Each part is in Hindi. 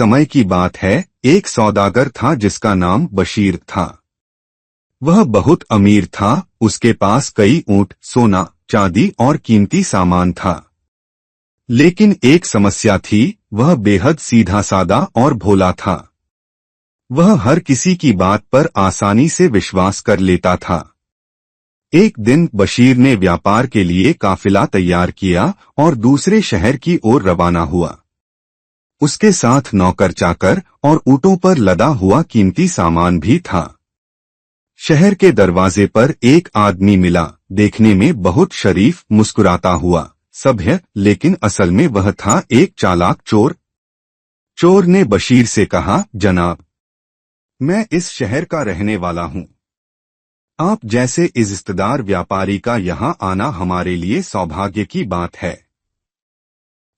समय की बात है, एक सौदागर था जिसका नाम बशीर था। वह बहुत अमीर था, उसके पास कई ऊंट, सोना, चांदी और कीमती सामान था। लेकिन एक समस्या थी, वह बेहद सीधा सादा और भोला था। वह हर किसी की बात पर आसानी से विश्वास कर लेता था। एक दिन बशीर ने व्यापार के लिए काफिला तैयार किया और दूसरे शहर की ओर रवाना हुआ। उसके साथ नौकर चाकर और ऊंटों पर लदा हुआ कीमती सामान भी था। शहर के दरवाजे पर एक आदमी मिला, देखने में बहुत शरीफ, मुस्कुराता हुआ, सभ्य, लेकिन असल में वह था एक चालाक चोर। चोर ने बशीर से कहा, जनाब, मैं इस शहर का रहने वाला हूँ। आप जैसे इज्जतदार व्यापारी का यहाँ आना हमारे लिए सौभाग्य की बात है।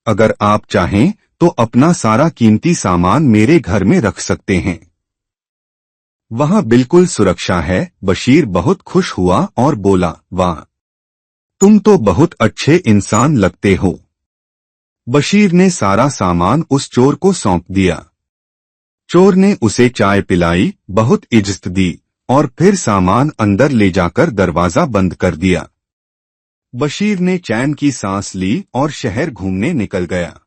अगर आप चाहें तो अपना सारा कीमती सामान मेरे घर में रख सकते हैं। वहाँ बिल्कुल सुरक्षा है। बशीर बहुत खुश हुआ और बोला, वाह, तुम तो बहुत अच्छे इंसान लगते हो। बशीर ने सारा सामान उस चोर को सौंप दिया। चोर ने उसे चाय पिलाई, बहुत इज्जत दी और फिर सामान अंदर ले जाकर दरवाजा बंद कर दिया। बशीर ने चैन की सांस ली और शहर घूमने निकल गया।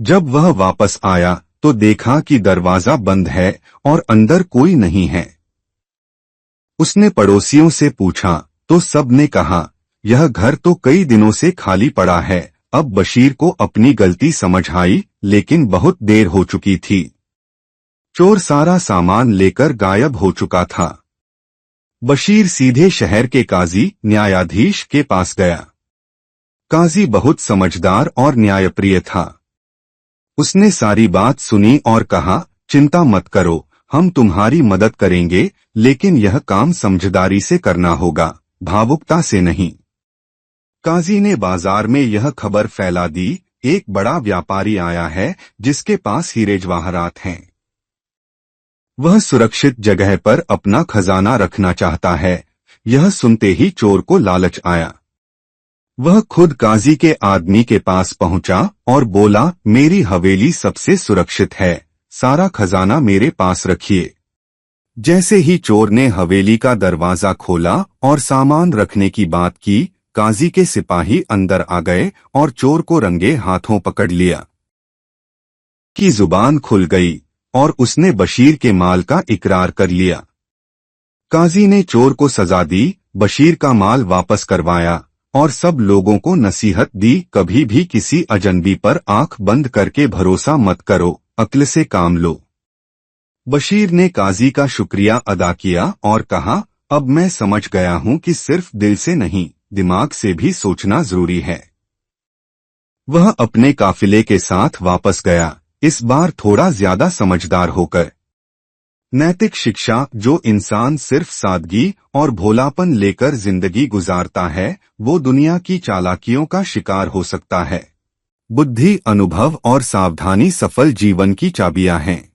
जब वह वापस आया तो देखा कि दरवाजा बंद है और अंदर कोई नहीं है। उसने पड़ोसियों से पूछा तो सब ने कहा, यह घर तो कई दिनों से खाली पड़ा है। अब बशीर को अपनी गलती समझ आई, लेकिन बहुत देर हो चुकी थी। चोर सारा सामान लेकर गायब हो चुका था। बशीर सीधे शहर के काजी, न्यायाधीश के पास गया। काजी बहुत समझदार और न्यायप्रिय था। उसने सारी बात सुनी और कहा, चिंता मत करो, हम तुम्हारी मदद करेंगे, लेकिन यह काम समझदारी से करना होगा, भावुकता से नहीं। काजी ने बाजार में यह खबर फैला दी, एक बड़ा व्यापारी आया है जिसके पास हीरे जवाहरात हैं। वह सुरक्षित जगह पर अपना खजाना रखना चाहता है। यह सुनते ही चोर को लालच आया। वह खुद काजी के आदमी के पास पहुंचा और बोला, मेरी हवेली सबसे सुरक्षित है, सारा खजाना मेरे पास रखिए। जैसे ही चोर ने हवेली का दरवाजा खोला और सामान रखने की बात की, काजी के सिपाही अंदर आ गए और चोर को रंगे हाथों पकड़ लिया। की जुबान खुल गई और उसने बशीर के माल का इकरार कर लिया। काजी ने चोर को सजा दी, बशीर का माल वापस करवाया और सब लोगों को नसीहत दी, कभी भी किसी अजनबी पर आंख बंद करके भरोसा मत करो, अक्ल से काम लो। बशीर ने काजी का शुक्रिया अदा किया और कहा, अब मैं समझ गया हूं कि सिर्फ दिल से नहीं, दिमाग से भी सोचना जरूरी है। वह अपने काफिले के साथ वापस गया, इस बार थोड़ा ज्यादा समझदार होकर। नैतिक शिक्षा, जो इंसान सिर्फ सादगी और भोलापन लेकर जिंदगी गुजारता है, वो दुनिया की चालाकियों का शिकार हो सकता है। बुद्धि, अनुभव और सावधानी सफल जीवन की चाबियां हैं।